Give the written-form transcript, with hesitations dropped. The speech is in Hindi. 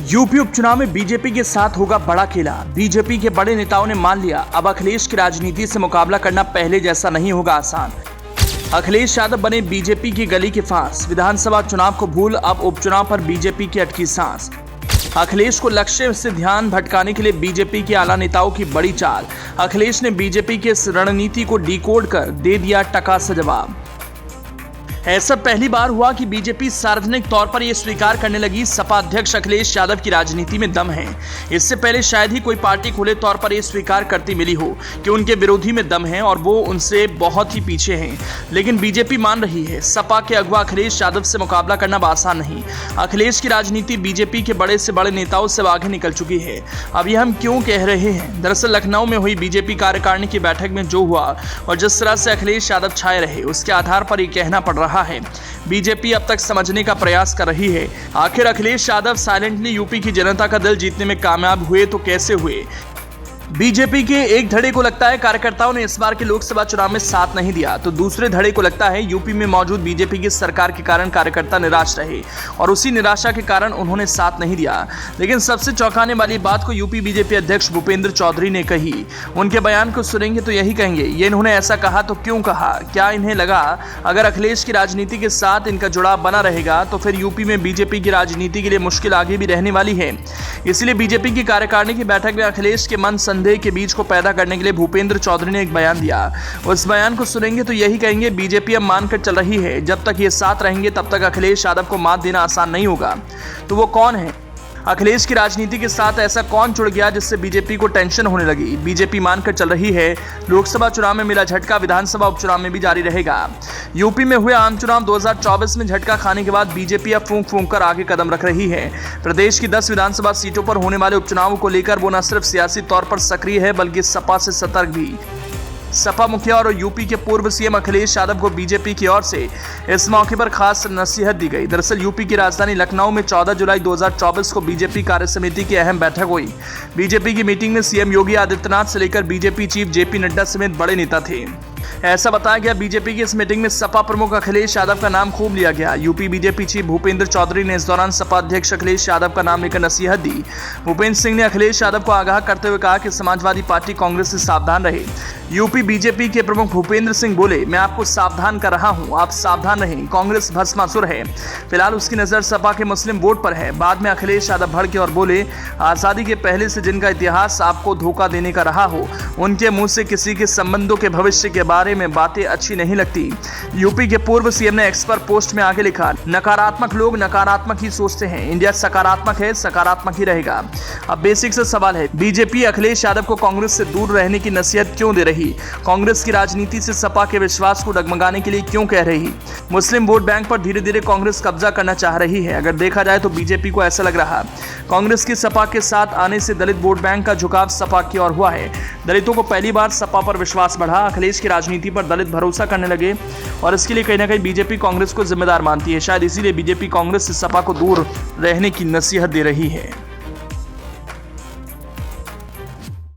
यूपी उपचुनाव में बीजेपी के साथ होगा बड़ा खेला। बीजेपी के बड़े नेताओं ने मान लिया, अब अखिलेश की राजनीति से मुकाबला करना पहले जैसा नहीं होगा आसान। अखिलेश यादव बने बीजेपी की गली के फांस। विधानसभा चुनाव को भूल, अब उपचुनाव पर बीजेपी की अटकी सांस। अखिलेश को लक्ष्य से ध्यान भटकाने के लिए बीजेपी के आला नेताओं की बड़ी चाल। अखिलेश ने बीजेपी की इस रणनीति को डिकोड कर दे दिया टका सा जवाब। ऐसा पहली बार हुआ कि बीजेपी सार्वजनिक तौर पर यह स्वीकार करने लगी, सपा अध्यक्ष अखिलेश यादव की राजनीति में दम है। इससे पहले शायद ही कोई पार्टी खुले तौर पर यह स्वीकार करती मिली हो कि उनके विरोधी में दम है और वो उनसे बहुत ही पीछे हैं। लेकिन बीजेपी मान रही है, सपा के अगवा अखिलेश यादव से मुकाबला करना आसान नहीं। अखिलेश की राजनीति बीजेपी के बड़े से बड़े नेताओं से आगे निकल चुकी है। अब यह हम क्यों कह रहे हैं? दरअसल लखनऊ में हुई बीजेपी कार्यकारिणी की बैठक में जो हुआ और जिस तरह से अखिलेश यादव छाए रहे, उसके आधार पर यह कहना पड़ रहा है। बीजेपी अब तक समझने का प्रयास कर रही है, आखिर अखिलेश यादव साइलेंटली यूपी की जनता का दिल जीतने में कामयाब हुए तो कैसे हुए। बीजेपी के एक धड़े को लगता है कार्यकर्ताओं ने इस बार के लोकसभा चुनाव में साथ नहीं दिया, तो दूसरे धड़े को लगता है यूपी में मौजूद बीजेपी की सरकार के कारण कार्यकर्ता निराश रहे और उसी निराशा के कारण उन्होंने साथ नहीं दिया। लेकिन सबसे चौंकाने वाली बात को यूपी बीजेपी अध्यक्ष भूपेंद्र चौधरी ने कही। उनके बयान को सुनेंगे तो यही कहेंगे, ये इन्होंने ऐसा कहा तो क्यों कहा? क्या इन्हें लगा अगर अखिलेश की राजनीति के साथ इनका जुड़ाव बना रहेगा तो फिर यूपी में बीजेपी की राजनीति के लिए मुश्किल आगे भी रहने वाली है। इसलिए बीजेपी की कार्यकारिणी की बैठक में अखिलेश के मन संदेह के बीच को पैदा करने के लिए भूपेंद्र चौधरी ने एक बयान दिया। उस बयान को सुनेंगे तो यही कहेंगे, बीजेपी अब मानकर चल रही है जब तक ये साथ रहेंगे तब तक अखिलेश यादव को मात देना आसान नहीं होगा। तो वो कौन है? अखिलेश की राजनीति के साथ ऐसा कौन जुड़ गया जिससे बीजेपी को टेंशन होने लगी? बीजेपी मानकर चल रही है, लोकसभा चुनाव में मिला झटका विधानसभा उपचुनाव में भी जारी रहेगा। यूपी में हुए आम चुनाव 2024 में झटका खाने के बाद बीजेपी अब फूंक फूंक कर आगे कदम रख रही है। प्रदेश की 10 विधानसभा सीटों पर होने वाले उपचुनावों को लेकर वो न सिर्फ सियासी तौर पर सक्रिय है बल्कि सपा से सतर्क भी। सपा मुखिया और यूपी के पूर्व सीएम अखिलेश यादव को बीजेपी की ओर से इस मौके पर खास नसीहत दी गई। दरअसल यूपी की राजधानी लखनऊ में 14 जुलाई 2024 को बीजेपी कार्यसमिति की अहम बैठक हुई। बीजेपी की मीटिंग में सीएम योगी आदित्यनाथ से लेकर बीजेपी चीफ जेपी नड्डा समेत बड़े नेता थे। ऐसा बताया गया, बीजेपी की इस मीटिंग में सपा प्रमुख अखिलेश यादव का नाम खूब लिया गया। UP BJP chief Bhupendra Chaudhary ने इस दौरान सपा अध्यक्ष अखिलेश यादव का नाम लेकर नसीहत दी। भूपेंद्र सिंह ने अखिलेश यादव को आगाह करते हुए कहा कि समाजवादी पार्टी कांग्रेस से सावधान रहे। यूपी बीजेपी के प्रमुख भूपेंद्र सिंह बोले, मैं आपको सावधान कर रहा हूं, आप सावधान रहें, कांग्रेस भस्मासुर है। फिलहाल उसकी नजर सपा के मुस्लिम वोट पर है। बाद में अखिलेश यादव भड़के और बोले, आजादी के पहले से जिनका इतिहास आपको धोखा देने का रहा हो, उनके मुंह से किसी के संबंधों के भविष्य के बारे में बातें अच्छी नहीं लगती। यूपी के पूर्व सीएम ने एक्स पर पोस्ट में आगे लिखा, नकारात्मक लोग नकारात्मक ही सोचते हैं, इंडिया सकारात्मक है, सकारात्मक ही रहेगा। अब बेसिक से सवाल है, बीजेपी अखिलेश यादव को कांग्रेस से दूर रहने की नसीहत क्यों दे रही? कांग्रेस की राजनीति से सपा के विश्वास को डगमगाने के लिए क्यों कह रही? मुस्लिम वोट बैंक पर धीरे धीरे कांग्रेस कब्जा करना चाह रही है। अगर देखा जाए तो बीजेपी को ऐसा लग रहा, कांग्रेस की सपा के साथ आने से दलित वोट बैंक का झुकाव सपा की ओर हुआ है। दलितों को पहली बार सपा पर विश्वास बढ़ा, अखिलेश की राजनीति पर दलित भरोसा करने लगे और इसके लिए कहीं ना कहीं बीजेपी कांग्रेस को जिम्मेदार मानती है। शायद इसीलिए बीजेपी कांग्रेस से सपा को दूर रहने की नसीहत दे रही है।